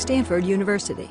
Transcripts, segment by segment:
Stanford University.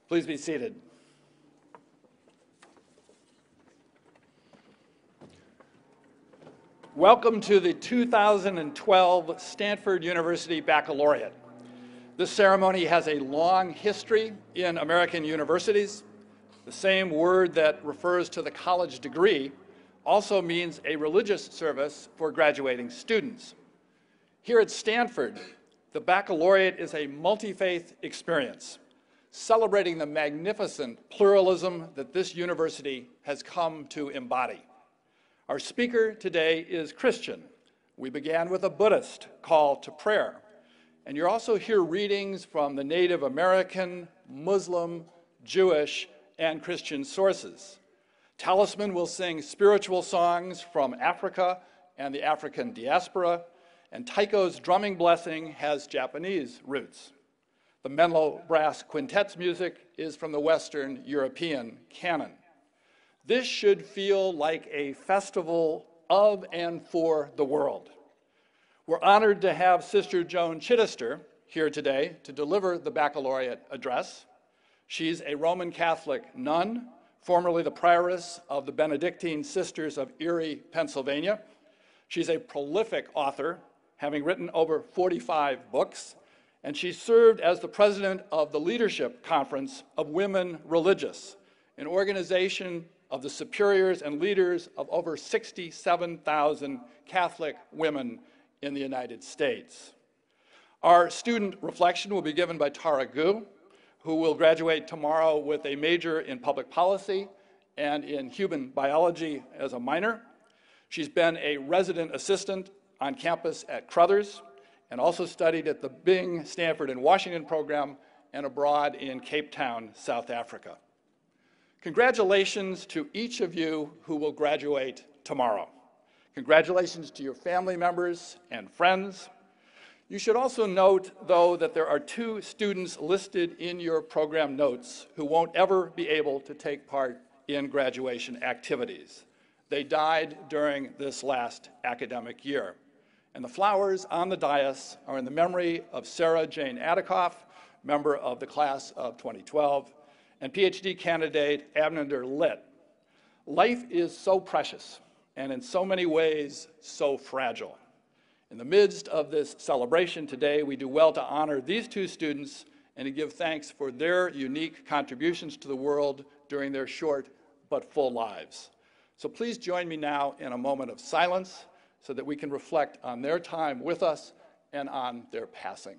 Please be seated. Welcome to the 2012 Stanford University Baccalaureate. This ceremony has a long history in American universities. The same word that refers to the college degree also means a religious service for graduating students. Here at Stanford, the Baccalaureate is a multi-faith experience, celebrating the magnificent pluralism that this university has come to embody. Our speaker today is Christian. We began with a Buddhist call to prayer. And you'll also hear readings from the Native American, Muslim, Jewish, and Christian sources. Talisman will sing spiritual songs from Africa and the African diaspora, and Taiko's drumming blessing has Japanese roots. The Menlo Brass Quintet's music is from the Western European canon. This should feel like a festival of and for the world. We're honored to have Sister Joan Chittister here today to deliver the baccalaureate address. She's a Roman Catholic nun, formerly the prioress of the Benedictine Sisters of Erie, Pennsylvania. She's a prolific author, having written over 45 books, and she served as the president of the Leadership Conference of Women Religious, an organization of the superiors and leaders of over 67,000 Catholic women in the United States. Our student reflection will be given by Tara Gu, who will graduate tomorrow with a major in public policy and in human biology as a minor. She's been a resident assistant on campus at Crothers, and also studied at the Bing Stanford and Washington program and abroad in Cape Town, South Africa. Congratulations to each of you who will graduate tomorrow. Congratulations to your family members and friends. You should also note, though, that there are 2 students listed in your program notes who won't ever be able to take part in graduation activities. They died during this last academic year. And the flowers on the dais are in the memory of Sarah Jane Adikoff, member of the class of 2012, and PhD candidate Abner Litt. Life is so precious, and in so many ways, so fragile. In the midst of this celebration today, we do well to honor these 2 students and to give thanks for their unique contributions to the world during their short but full lives. So please join me now in a moment of silence so that we can reflect on their time with us and on their passing.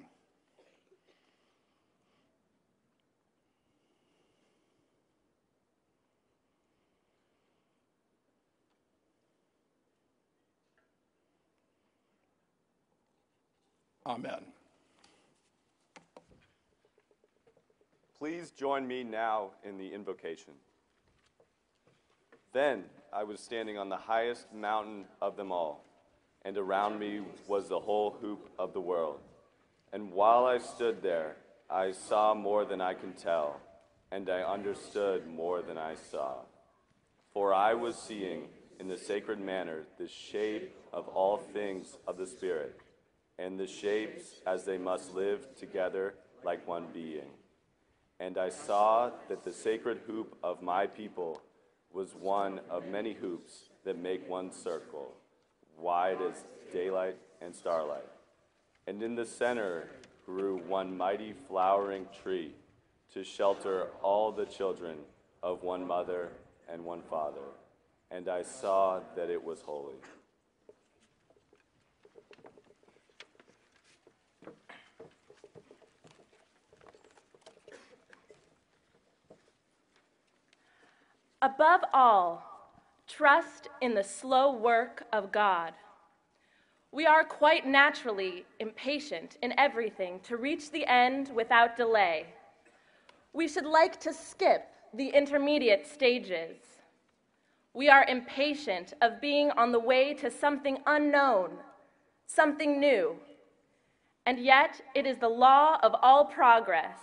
Amen. Please join me now in the invocation. Then I was standing on the highest mountain of them all, and around me was the whole hoop of the world. And while I stood there, I saw more than I can tell, and I understood more than I saw. For I was seeing in the sacred manner the shape of all things of the Spirit, and the shapes as they must live together like one being. And I saw that the sacred hoop of my people was one of many hoops that make one circle, wide as daylight and starlight. And in the center grew one mighty flowering tree to shelter all the children of one mother and one father. And I saw that it was holy. Above all, trust in the slow work of God. We are quite naturally impatient in everything to reach the end without delay. We should like to skip the intermediate stages. We are impatient of being on the way to something unknown, something new. And yet it is the law of all progress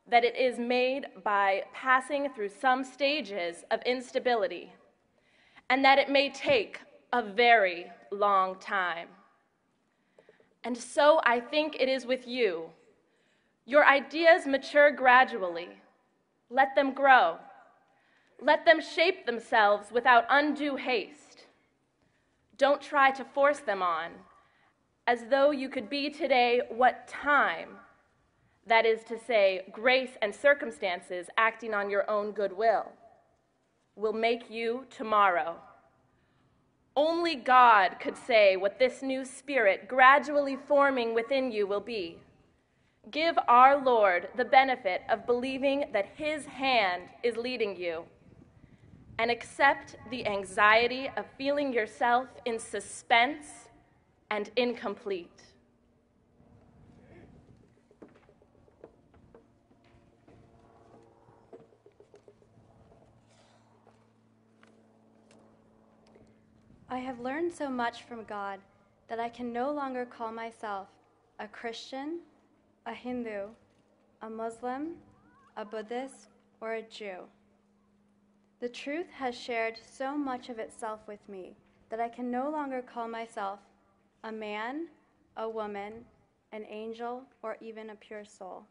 that it is made by passing through some stages of instability, and that it may take a very long time. And so I think it is with you. Your ideas mature gradually. Let them grow. Let them shape themselves without undue haste. Don't try to force them on, as though you could be today what time, that is to say, grace and circumstances acting on your own goodwill, will make you tomorrow. Only God could say what this new spirit gradually forming within you will be. Give our Lord the benefit of believing that his hand is leading you, and accept the anxiety of feeling yourself in suspense and incomplete. I have learned so much from God that I can no longer call myself a Christian, a Hindu, a Muslim, a Buddhist, or a Jew. The truth has shared so much of itself with me that I can no longer call myself a man, a woman, an angel, or even a pure soul.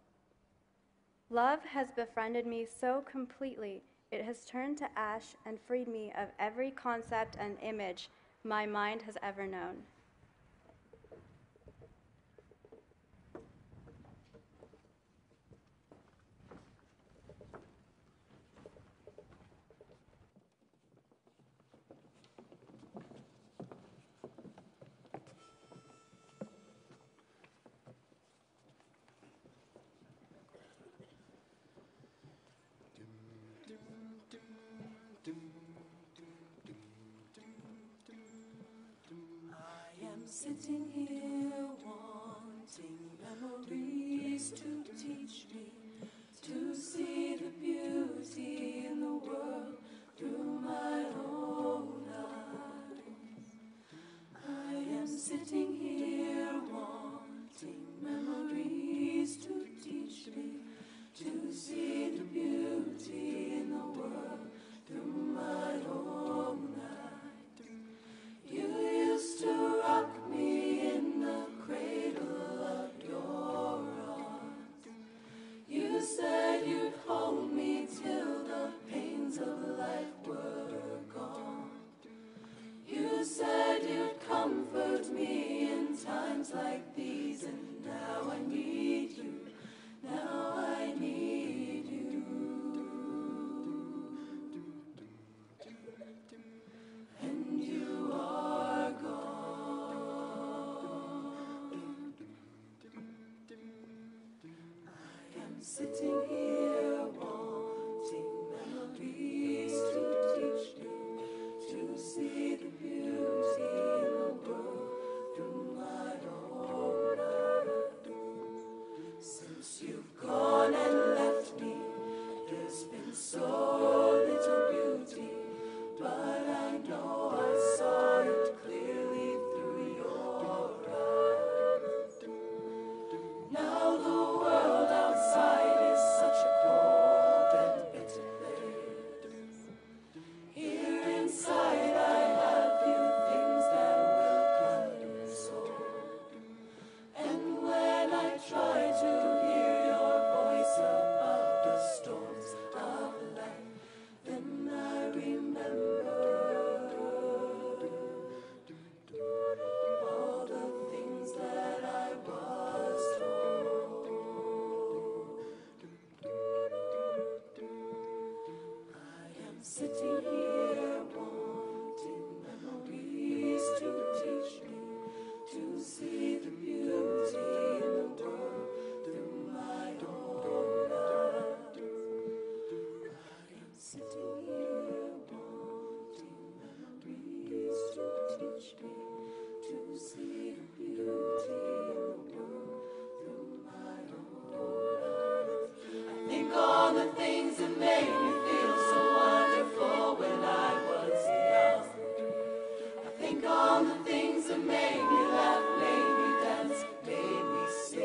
Love has befriended me so completely, it has turned to ash and freed me of every concept and image my mind has ever known. Sitting here wanting memories to teach me to see the beauty in the world through my own eyes. I am sitting here wanting memories to teach me to see the beauty in the world through my own eyes. You used to rock me in the cradle of your arms. You said you'd hold me till the pains of life were gone. You said you'd comfort me in times like these, and now I need you. Now I need you. And you are gone. I am sitting here wanting memories to teach me to see the beauty in the world through my own eyes. Since you've gone and left me, there's been so little beauty, but I know I saw it clearly through your eyes. Now the world outside is such a cold and bitter place. Here inside I have few things that will console. And when I try to hear your voice above the storms of life, then I remember all the things that I was told. I am sitting here wanting memories to teach me to see the beauty in the world through my own eyes. I am sitting here wanting memories to teach me to see the beauty in the world through my own eyes. I think on the things that made me feel so wonderful when I was young. I think on the things that made me laugh, made me dance, made me sing.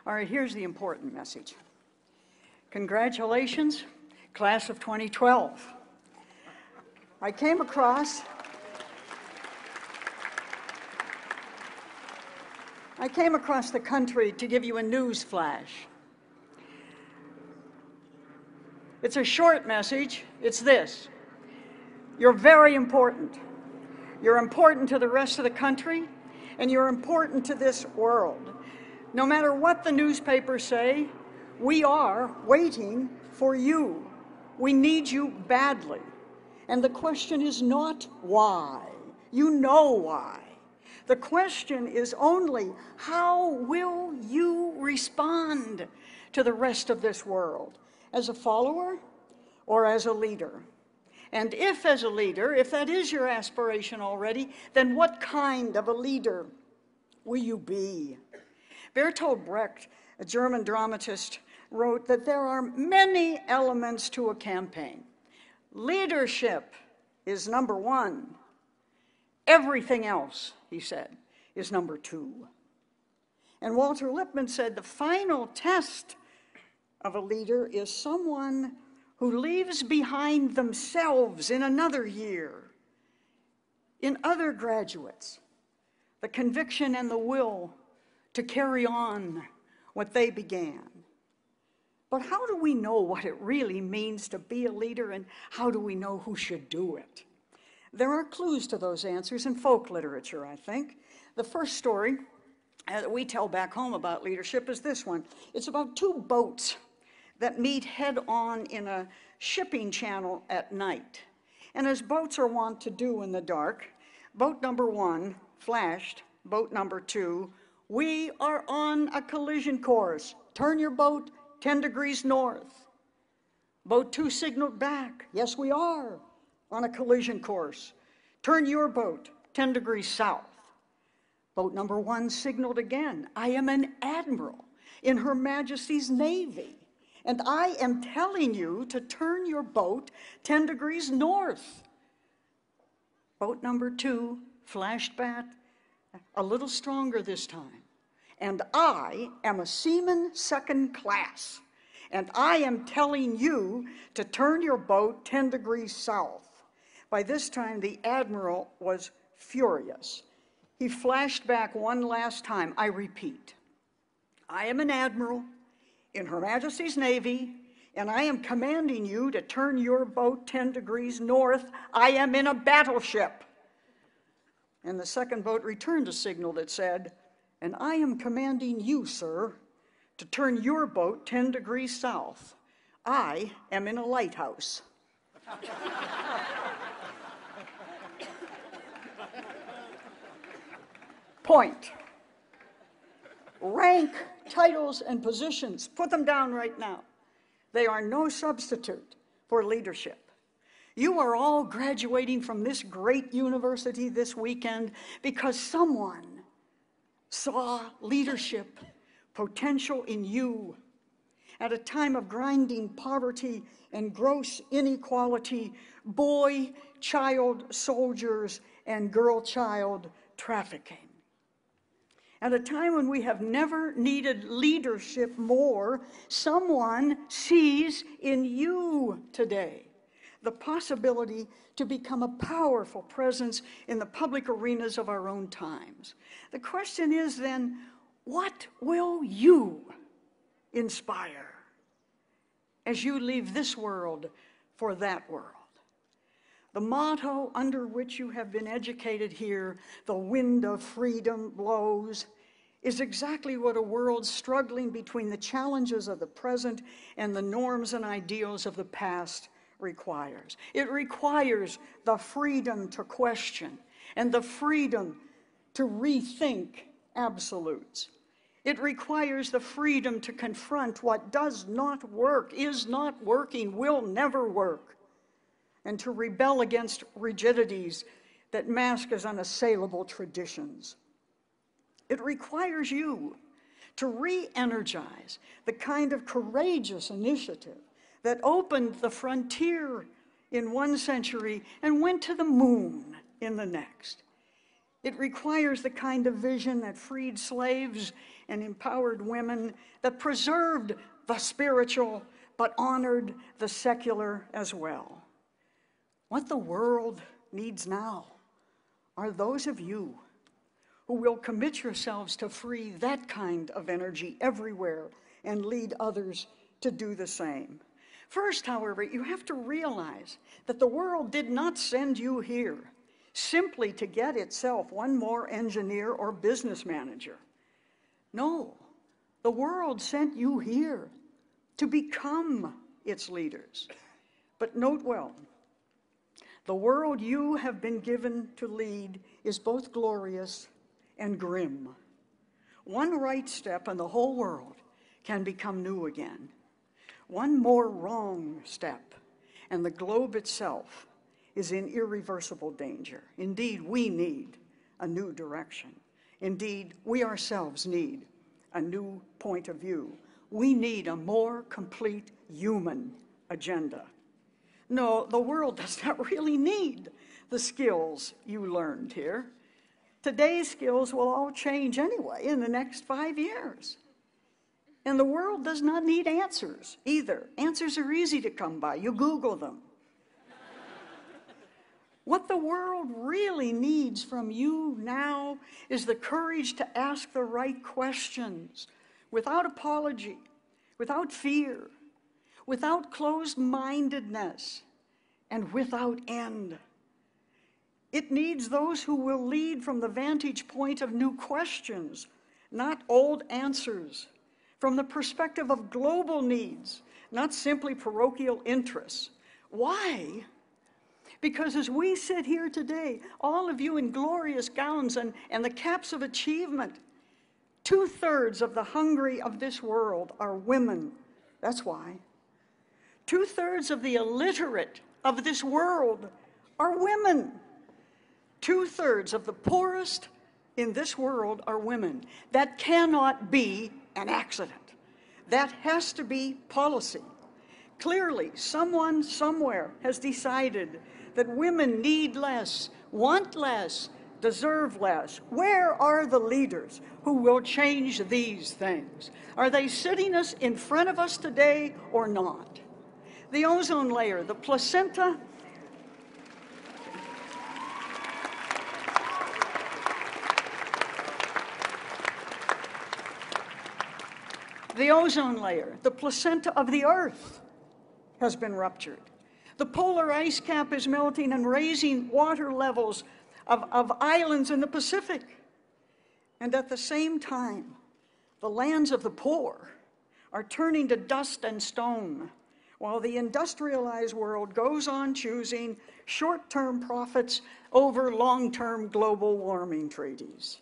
All right, here's the important message. Congratulations, class of 2012. I came across the country to give you a news flash. It's a short message. It's this: you're very important. You're important to the rest of the country, and you're important to this world. No matter what the newspapers say, we are waiting for you. We need you badly. And the question is not why. You know why. The question is only, how will you respond to the rest of this world? As a follower or as a leader? And if as a leader, if that is your aspiration already, then what kind of a leader will you be? Bertolt Brecht, a German dramatist, wrote that there are many elements to a campaign. Leadership is number one. Everything else, he said, is number two. And Walter Lippmann said the final test of a leader is someone who leaves behind themselves in another year, in other graduates, the conviction and the will to carry on what they began. But how do we know what it really means to be a leader, and how do we know who should do it? There are clues to those answers in folk literature, I think. The first story that we tell back home about leadership is this one. It's about two boats that meet head-on in a shipping channel at night. And as boats are wont to do in the dark, boat number one flashed, boat number two, "We are on a collision course. Turn your boat 10 degrees north." Boat two signaled back, "Yes, we are on a collision course. Turn your boat 10 degrees south." Boat number one signaled again, "I am an admiral in Her Majesty's Navy, and I am telling you to turn your boat 10 degrees north." Boat number two flashed back, a little stronger this time, "And I am a seaman second class, and I am telling you to turn your boat 10 degrees south." By this time, the admiral was furious. He flashed back one last time, "I repeat, I am an admiral in Her Majesty's Navy, and I am commanding you to turn your boat 10 degrees north. I am in a battleship." And the second boat returned a signal that said, "And I am commanding you, sir, to turn your boat 10 degrees south. I am in a lighthouse." Point. Rank, titles, and positions, put them down right now. They are no substitute for leadership. You are all graduating from this great university this weekend because someone saw leadership potential in you. At a time of grinding poverty and gross inequality, boy-child soldiers and girl-child trafficking. At a time when we have never needed leadership more, someone sees in you today the possibility to become a powerful presence in the public arenas of our own times. The question is then, what will you inspire as you leave this world for that world? The motto under which you have been educated here, "The wind of freedom blows," is exactly what a world struggling between the challenges of the present and the norms and ideals of the past requires. It requires the freedom to question and the freedom to rethink absolutes. It requires the freedom to confront what does not work, is not working, will never work, and to rebel against rigidities that mask as unassailable traditions. It requires you to re-energize the kind of courageous initiative that opened the frontier in one century and went to the moon in the next. It requires the kind of vision that freed slaves and empowered women, that preserved the spiritual but honored the secular as well. What the world needs now are those of you who will commit yourselves to free that kind of energy everywhere and lead others to do the same. First, however, you have to realize that the world did not send you here simply to get itself one more engineer or business manager. No, the world sent you here to become its leaders. But note well, the world you have been given to lead is both glorious and grim. One right step and the whole world can become new again. One more wrong step and the globe itself is in irreversible danger. Indeed, we need a new direction. Indeed, we ourselves need a new point of view. We need a more complete human agenda. No, the world does not really need the skills you learned here. Today's skills will all change anyway in the next 5 years. And the world does not need answers either. Answers are easy to come by. You Google them. What the world really needs from you now is the courage to ask the right questions without apology, without fear, without closed-mindedness, and without end. It needs those who will lead from the vantage point of new questions, not old answers, from the perspective of global needs, not simply parochial interests. Why? Because as we sit here today, all of you in glorious gowns and the caps of achievement, 2/3 of the hungry of this world are women. That's why. 2/3 of the illiterate of this world are women. 2/3 of the poorest in this world are women. That cannot be an accident. That has to be policy. Clearly, someone somewhere has decided that women need less, want less, deserve less. Where are the leaders who will change these things? Are they sitting us in front of us today or not? The ozone layer, the placenta, the ozone layer, the placenta of the Earth has been ruptured. The polar ice cap is melting and raising water levels of islands in the Pacific. And at the same time, the lands of the poor are turning to dust and stone, while the industrialized world goes on choosing short-term profits over long-term global warming treaties.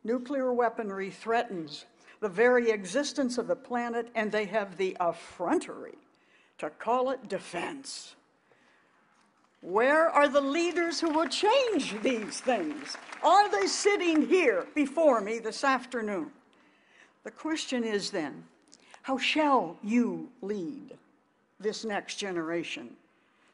Nuclear weaponry threatens the very existence of the planet, and they have the effrontery to call it defense. Where are the leaders who will change these things? Are they sitting here before me this afternoon? The question is then, how shall you lead this next generation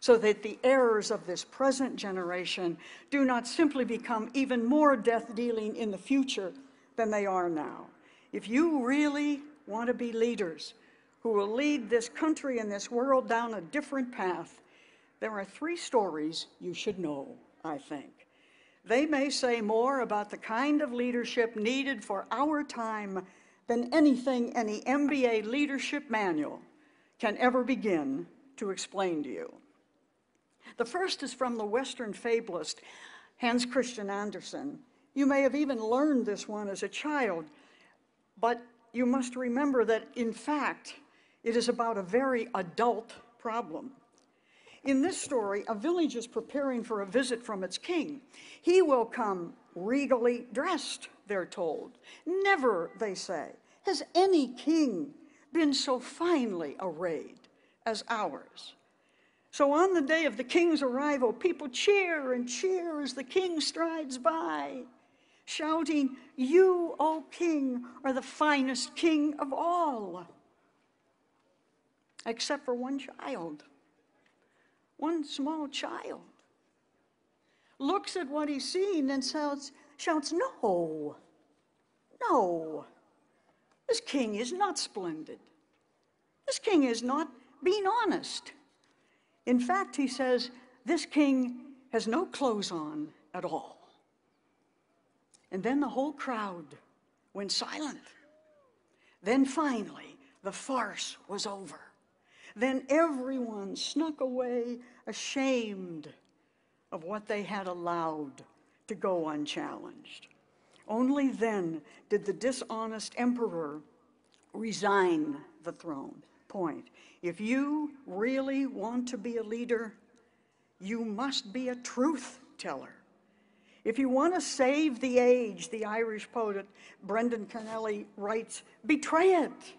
so that the errors of this present generation do not simply become even more death-dealing in the future than they are now? If you really want to be leaders who will lead this country and this world down a different path, there are 3 stories you should know, I think. They may say more about the kind of leadership needed for our time than anything any MBA leadership manual can ever begin to explain to you. The first is from the Western fabulist Hans Christian Andersen. You may have even learned this one as a child, but you must remember that, in fact, it is about a very adult problem. In this story, a village is preparing for a visit from its king. He will come regally dressed, they're told. Never, they say, has any king been so finely arrayed as ours. So on the day of the king's arrival, people cheer and cheer as the king strides by, shouting, "You, O king, are the finest king of all." Except for one child. One small child looks at what he's seen and shouts, "No, no, this king is not splendid. This king is not being honest. In fact," he says, "this king has no clothes on at all." And then the whole crowd went silent. Then finally, the farce was over. Then everyone snuck away ashamed of what they had allowed to go unchallenged. Only then did the dishonest emperor resign the throne. Point. If you really want to be a leader, you must be a truth teller. If you want to save the age, the Irish poet Brendan Kennelly writes, betray it.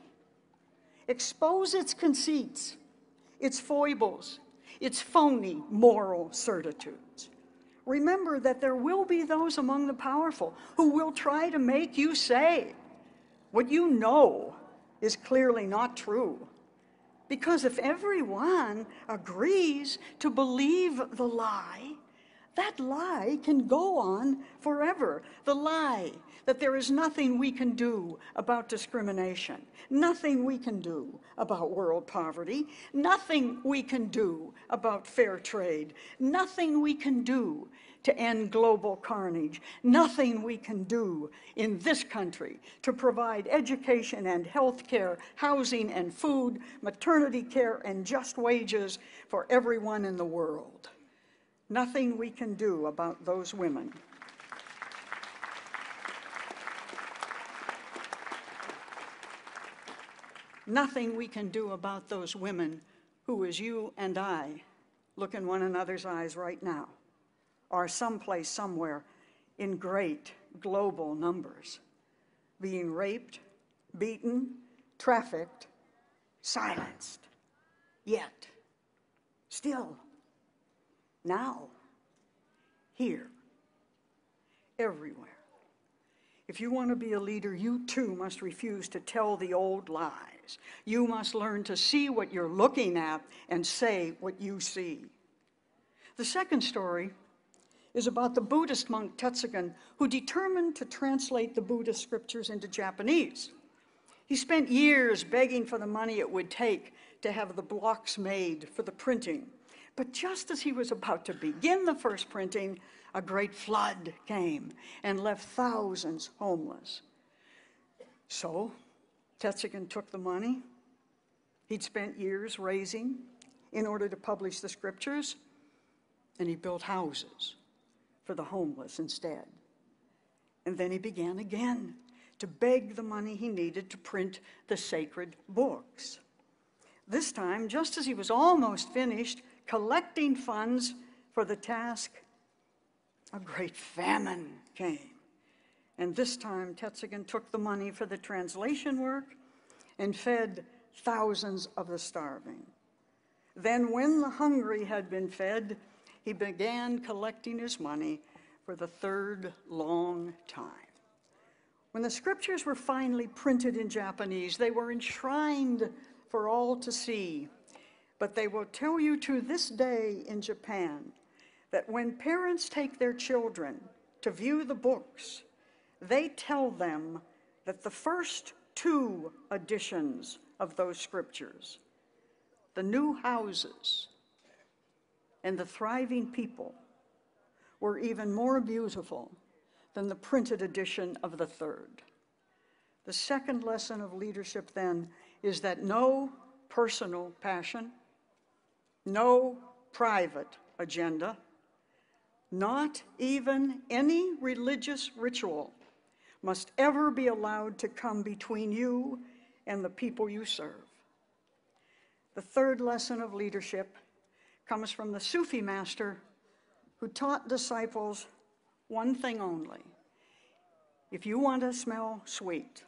Expose its conceits, its foibles, its phony moral certitudes. Remember that there will be those among the powerful who will try to make you say what you know is clearly not true. Because if everyone agrees to believe the lie, that lie can go on forever. The lie that there is nothing we can do about discrimination, nothing we can do about world poverty, nothing we can do about fair trade, nothing we can do to end global carnage, nothing we can do in this country to provide education and health care, housing and food, maternity care and just wages for everyone in the world. Nothing we can do about those women. Nothing we can do about those women who, as you and I look in one another's eyes right now, are someplace, somewhere, in great global numbers, being raped, beaten, trafficked, silenced. Yet, still, now, here, everywhere. If you want to be a leader, you too must refuse to tell the old lies. You must learn to see what you're looking at and say what you see. The second story is about the Buddhist monk Tetsugen, who determined to translate the Buddhist scriptures into Japanese. He spent years begging for the money it would take to have the blocks made for the printing. But just as he was about to begin the first printing, a great flood came and left thousands homeless. So Tetsugen took the money he'd spent years raising in order to publish the scriptures, and he built houses for the homeless instead. And then he began again to beg the money he needed to print the sacred books. This time, just as he was almost finished collecting funds for the task, a great famine came. And this time, Tetsugen took the money for the translation work and fed thousands of the starving. Then, when the hungry had been fed, he began collecting his money for the third long time. When the scriptures were finally printed in Japanese, they were enshrined for all to see. But they will tell you to this day in Japan that when parents take their children to view the books, they tell them that the first two editions of those scriptures, the new houses and the thriving people, were even more beautiful than the printed edition of the third. The second lesson of leadership, then, is that no personal passion, no private agenda, not even any religious ritual must ever be allowed to come between you and the people you serve. The third lesson of leadership comes from the Sufi master who taught disciples one thing only. If you want to smell sweet,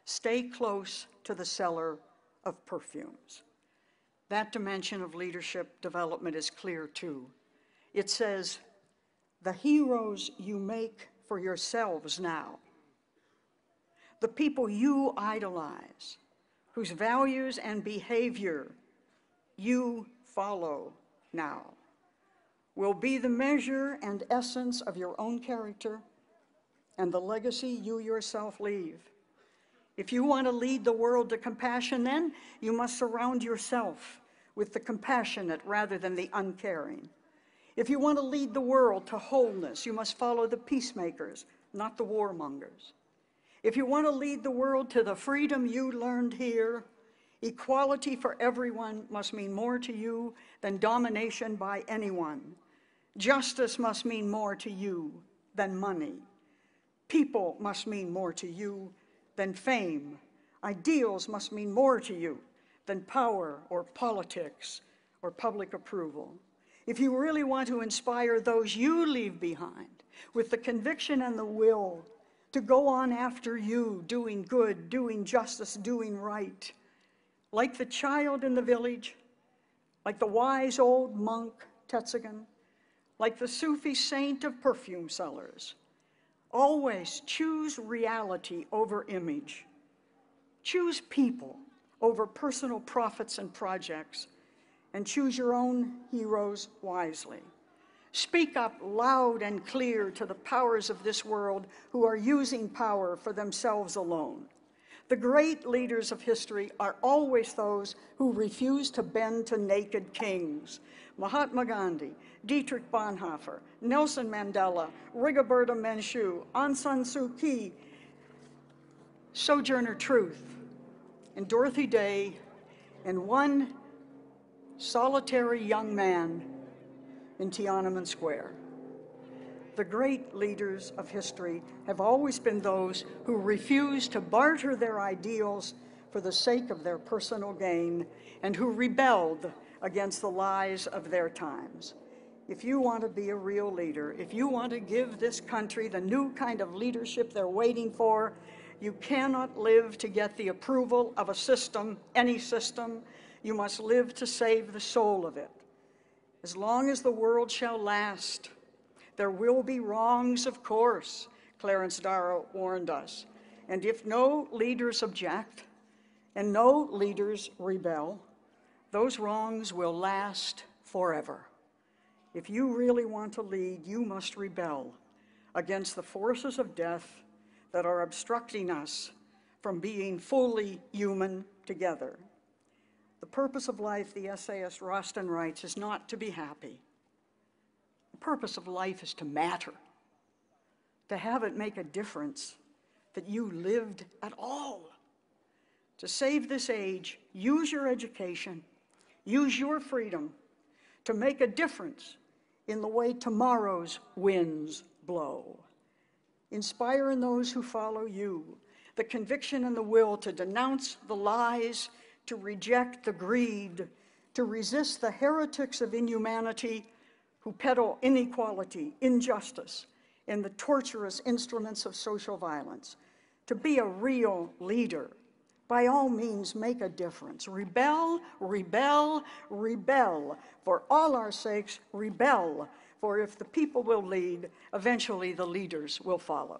stay close to the seller of perfumes. That dimension of leadership development is clear too. It says, the heroes you make for yourselves now, the people you idolize, whose values and behavior you follow now, will be the measure and essence of your own character and the legacy you yourself leave. If you want to lead the world to compassion, then you must surround yourself with the compassionate rather than the uncaring. If you want to lead the world to wholeness, you must follow the peacemakers, not the warmongers. If you want to lead the world to the freedom you learned here, equality for everyone must mean more to you than domination by anyone. Justice must mean more to you than money. People must mean more to you than fame. Ideals must mean more to you than power or politics or public approval. If you really want to inspire those you leave behind with the conviction and the will to go on after you, doing good, doing justice, doing right, like the child in the village, like the wise old monk Tetsugen, like the Sufi saint of perfume sellers, always choose reality over image. Choose people over personal profits and projects, and choose your own heroes wisely. Speak up loud and clear to the powers of this world who are using power for themselves alone. The great leaders of history are always those who refuse to bend to naked kings. Mahatma Gandhi, Dietrich Bonhoeffer, Nelson Mandela, Rigoberta Menchú, Aung San Suu Kyi, Sojourner Truth, and Dorothy Day, and one solitary young man in Tiananmen Square. The great leaders of history have always been those who refuse to barter their ideals for the sake of their personal gain and who rebelled against the lies of their times. If you want to be a real leader, if you want to give this country the new kind of leadership they're waiting for, you cannot live to get the approval of a system, any system. You must live to save the soul of it. As long as the world shall last, there will be wrongs, of course, Clarence Darrow warned us. And if no leaders object and no leaders rebel, those wrongs will last forever. If you really want to lead, you must rebel against the forces of death that are obstructing us from being fully human together. The purpose of life, the essayist Rostin writes, is not to be happy. The purpose of life is to matter, to have it make a difference, that you lived at all. To save this age, use your education, use your freedom to make a difference in the way tomorrow's winds blow. Inspire in those who follow you the conviction and the will to denounce the lies, to reject the greed, to resist the heretics of inhumanity who peddle inequality, injustice, and the torturous instruments of social violence. To be a real leader, by all means, make a difference. Rebel, rebel, rebel. For all our sakes, rebel. For if the people will lead, eventually the leaders will follow.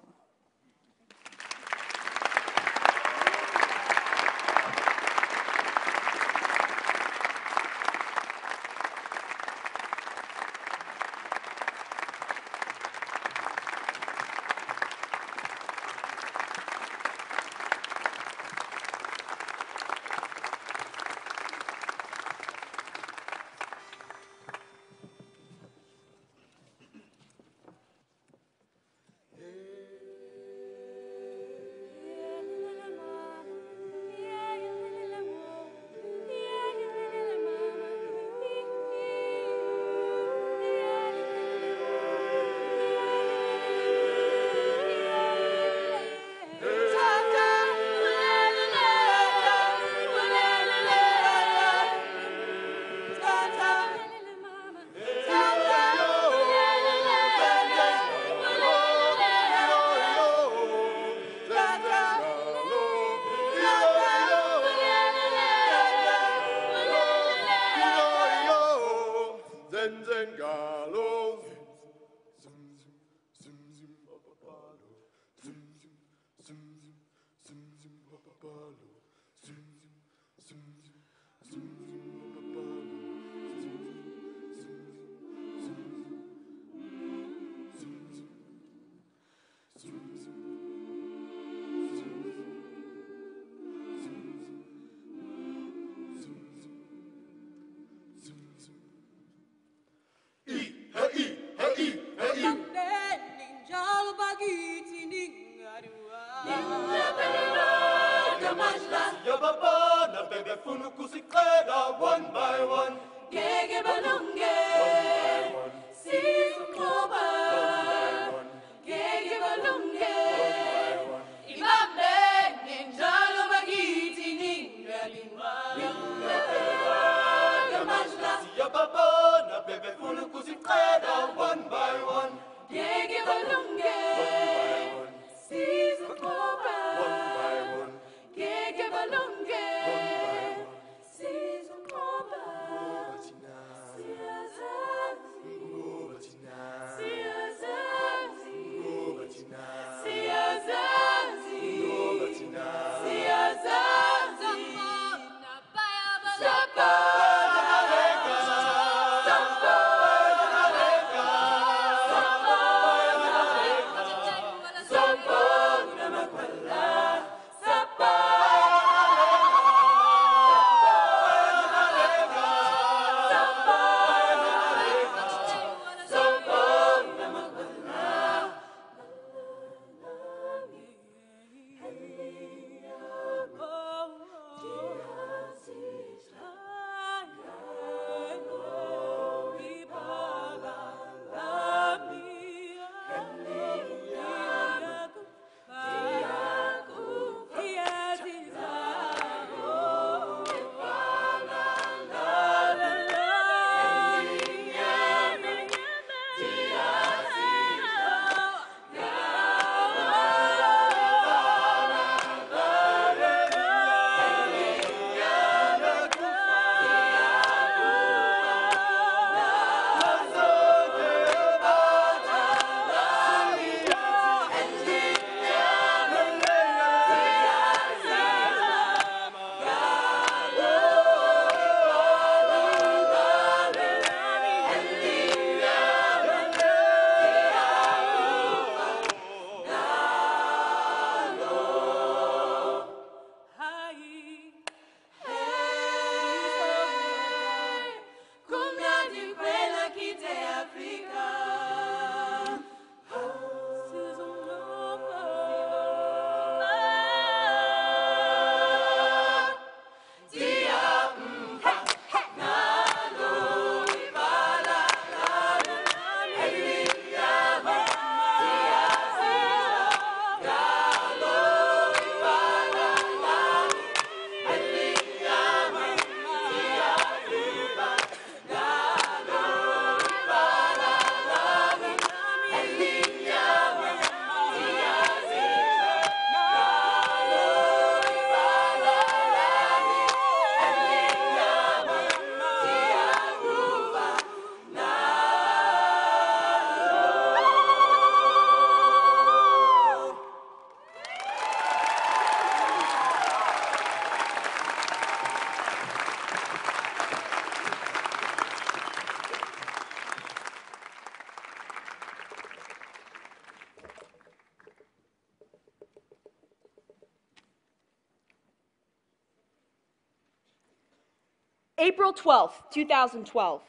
April 12th, 2012,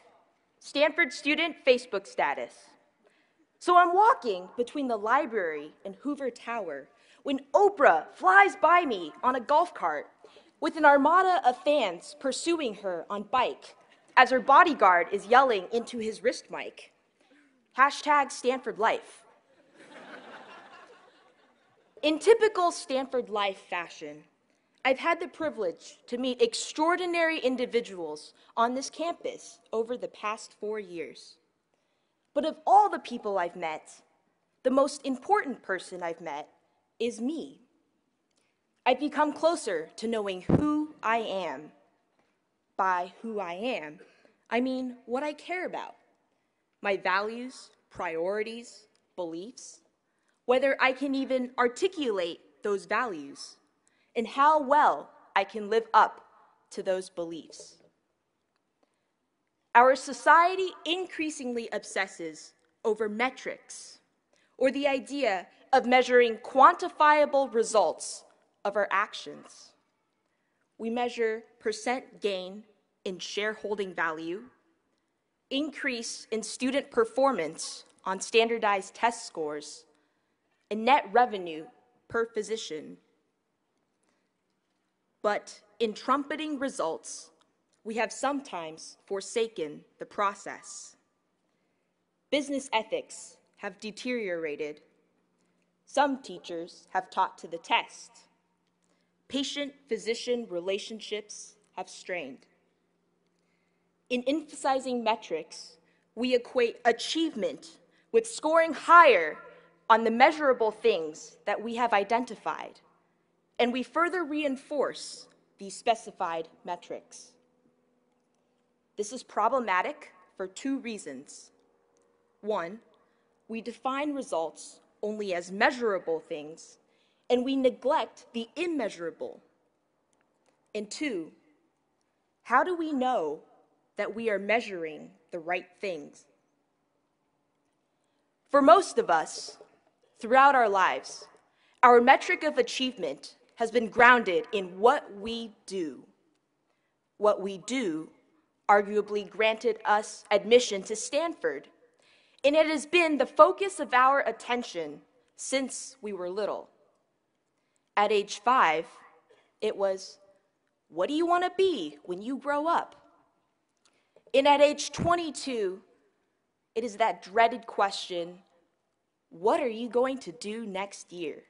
Stanford student Facebook status. So I'm walking between the library and Hoover Tower when Oprah flies by me on a golf cart with an armada of fans pursuing her on bike as her bodyguard is yelling into his wrist mic. Hashtag Stanford Life. In typical Stanford Life fashion, I've had the privilege to meet extraordinary individuals on this campus over the past 4 years. But of all the people I've met, the most important person I've met is me. I've become closer to knowing who I am. By who I am, I mean what I care about, my values, priorities, beliefs, whether I can even articulate those values, and how well I can live up to those beliefs. Our society increasingly obsesses over metrics, or the idea of measuring quantifiable results of our actions. We measure percent gain in shareholding value, increase in student performance on standardized test scores, and net revenue per physician. But in trumpeting results, we have sometimes forsaken the process. Business ethics have deteriorated. Some teachers have taught to the test. Patient-physician relationships have strained. In emphasizing metrics, we equate achievement with scoring higher on the measurable things that we have identified, and we further reinforce these specified metrics. This is problematic for two reasons. One, we define results only as measurable things, and we neglect the immeasurable. And two, how do we know that we are measuring the right things? For most of us, throughout our lives, our metric of achievement has been grounded in what we do. What we do arguably granted us admission to Stanford, and it has been the focus of our attention since we were little. At age 5, it was, what do you want to be when you grow up? And at age 22, it is that dreaded question, what are you going to do next year?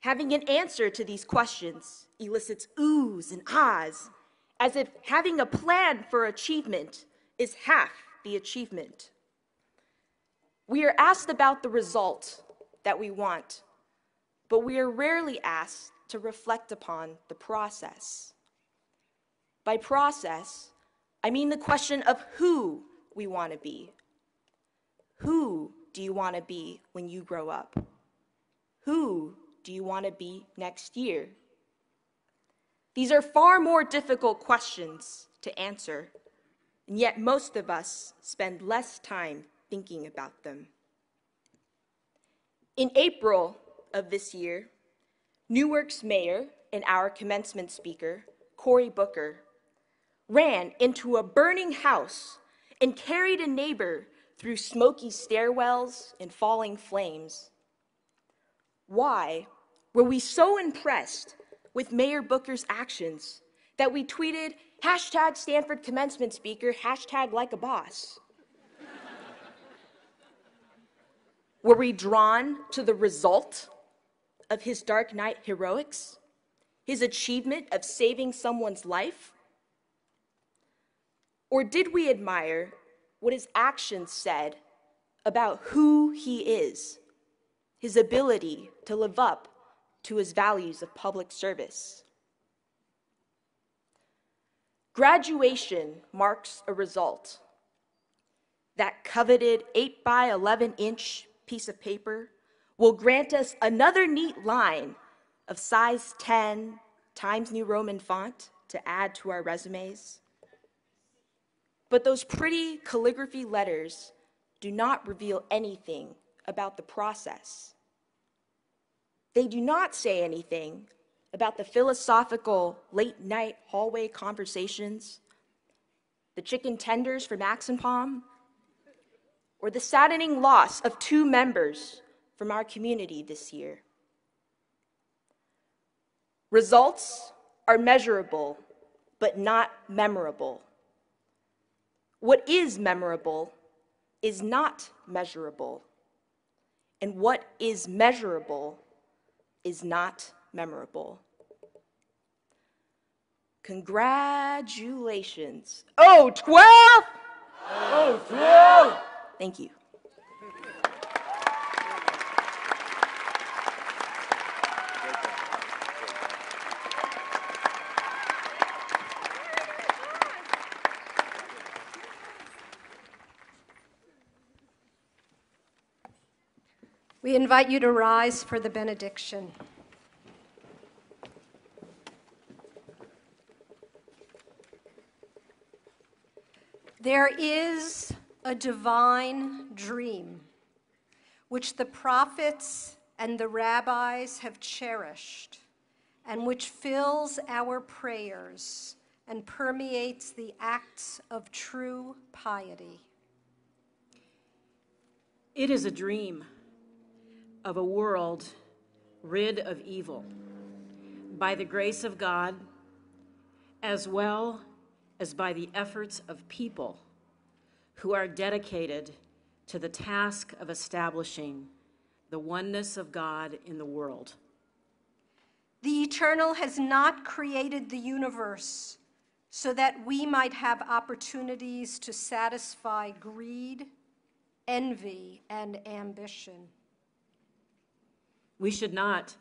Having an answer to these questions elicits oohs and ahs, as if having a plan for achievement is half the achievement. We are asked about the result that we want, but we are rarely asked to reflect upon the process. By process, I mean the question of who we want to be. Who do you want to be when you grow up? Who do you want to be next year? These are far more difficult questions to answer, and yet most of us spend less time thinking about them. In April of this year, Newark's mayor and our commencement speaker, Cory Booker, ran into a burning house and carried a neighbor through smoky stairwells and falling flames. Why were we so impressed with Mayor Booker's actions that we tweeted, #Stanford commencement speaker, #like-a-boss? Were we drawn to the result of his Dark Knight heroics, his achievement of saving someone's life? Or did we admire what his actions said about who he is, his ability to live up to his values of public service? Graduation marks a result. That coveted 8 by 11-inch piece of paper will grant us another neat line of size 10 Times New Roman font to add to our resumes. But those pretty calligraphy letters do not reveal anything about the process. They do not say anything about the philosophical late-night hallway conversations, the chicken tenders from Axe and Palm, or the saddening loss of 2 members from our community this year. Results are measurable, but not memorable. What is memorable is not measurable, and what is measurable is not memorable. Congratulations. Oh, 12! Oh, 12! Thank you. We invite you to rise for the benediction. There is a divine dream which the prophets and the rabbis have cherished and which fills our prayers and permeates the acts of true piety. It is a dream of a world rid of evil by the grace of God as well as by the efforts of people who are dedicated to the task of establishing the oneness of God in the world. The Eternal has not created the universe so that we might have opportunities to satisfy greed, envy, and ambition. We should not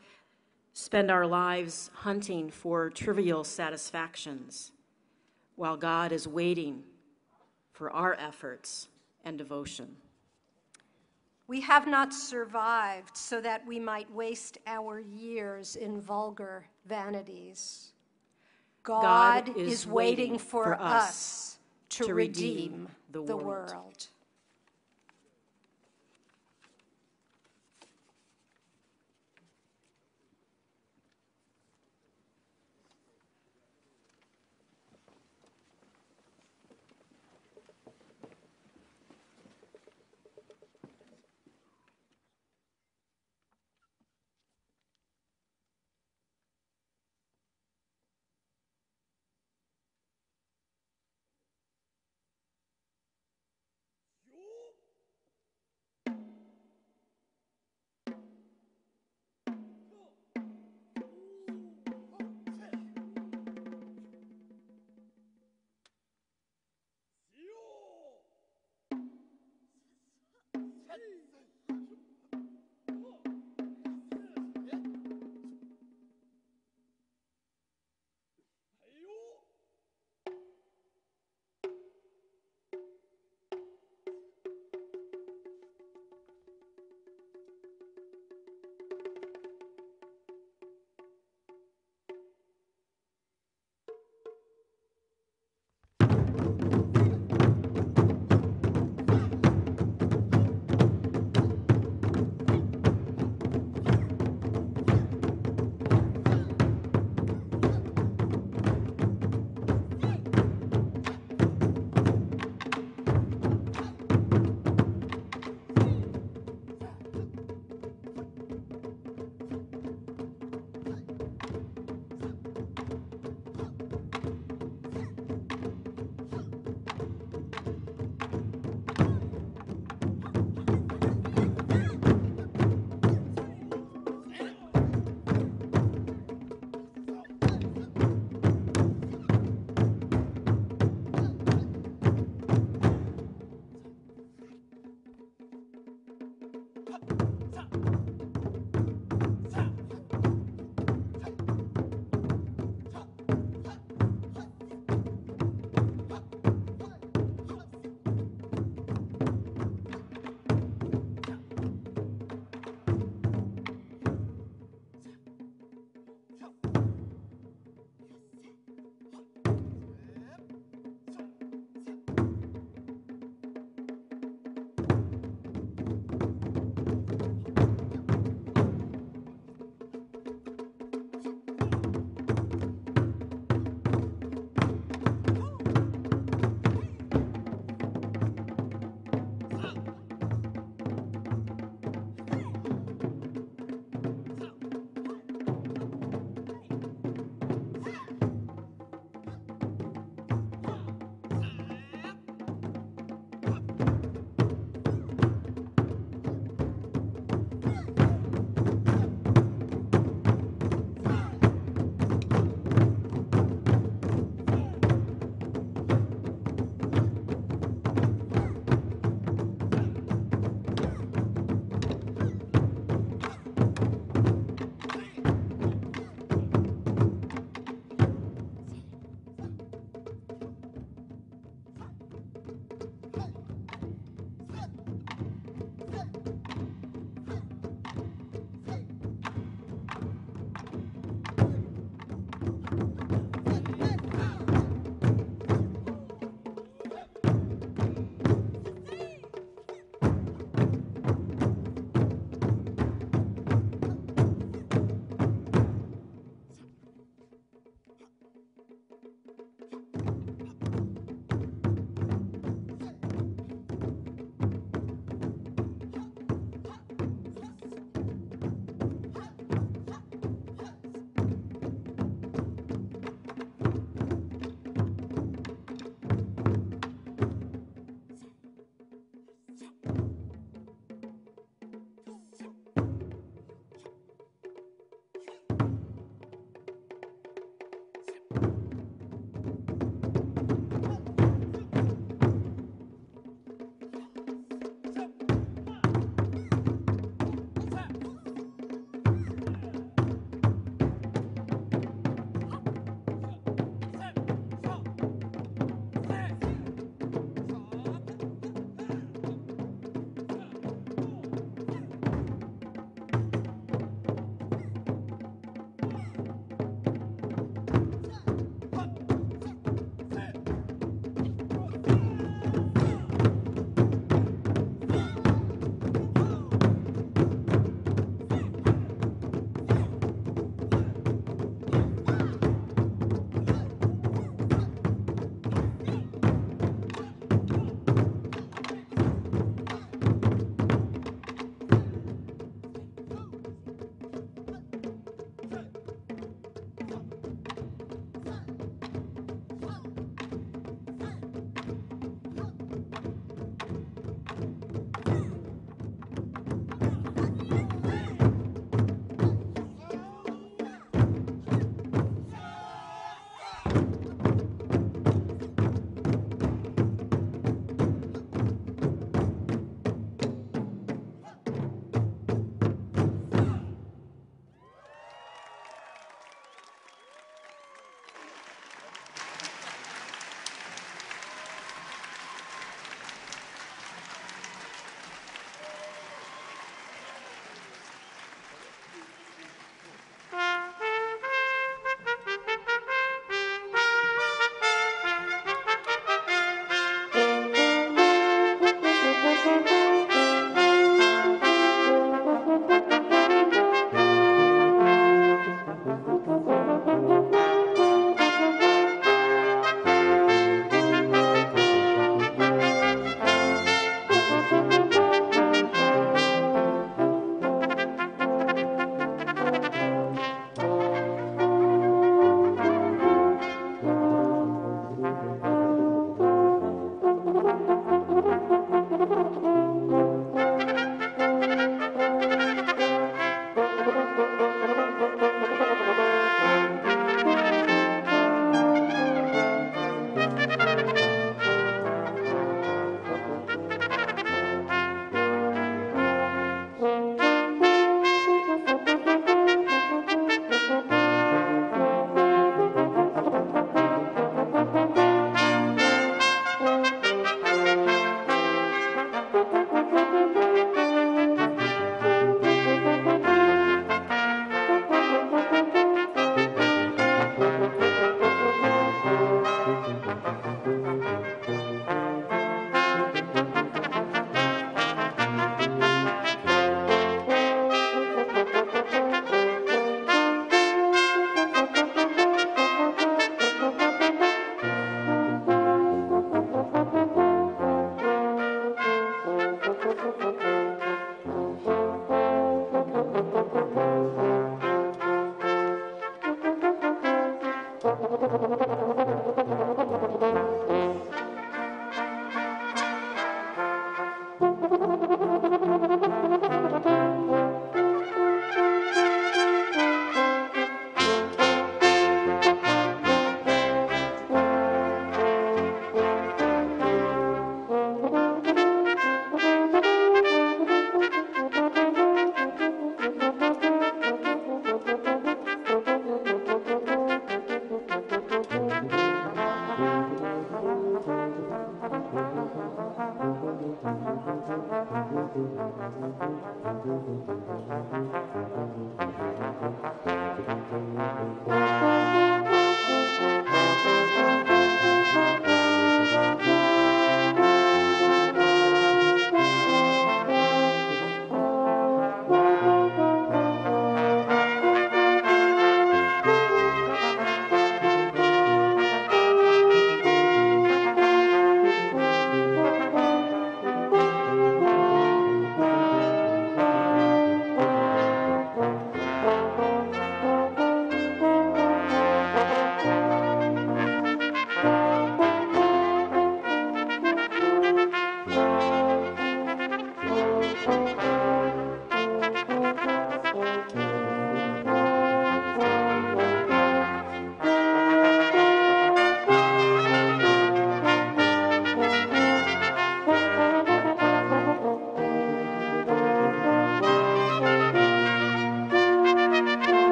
spend our lives hunting for trivial satisfactions while God is waiting for our efforts and devotion. We have not survived so that we might waste our years in vulgar vanities. God is waiting for us to redeem the world.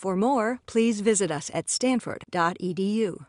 For more, please visit us at stanford.edu.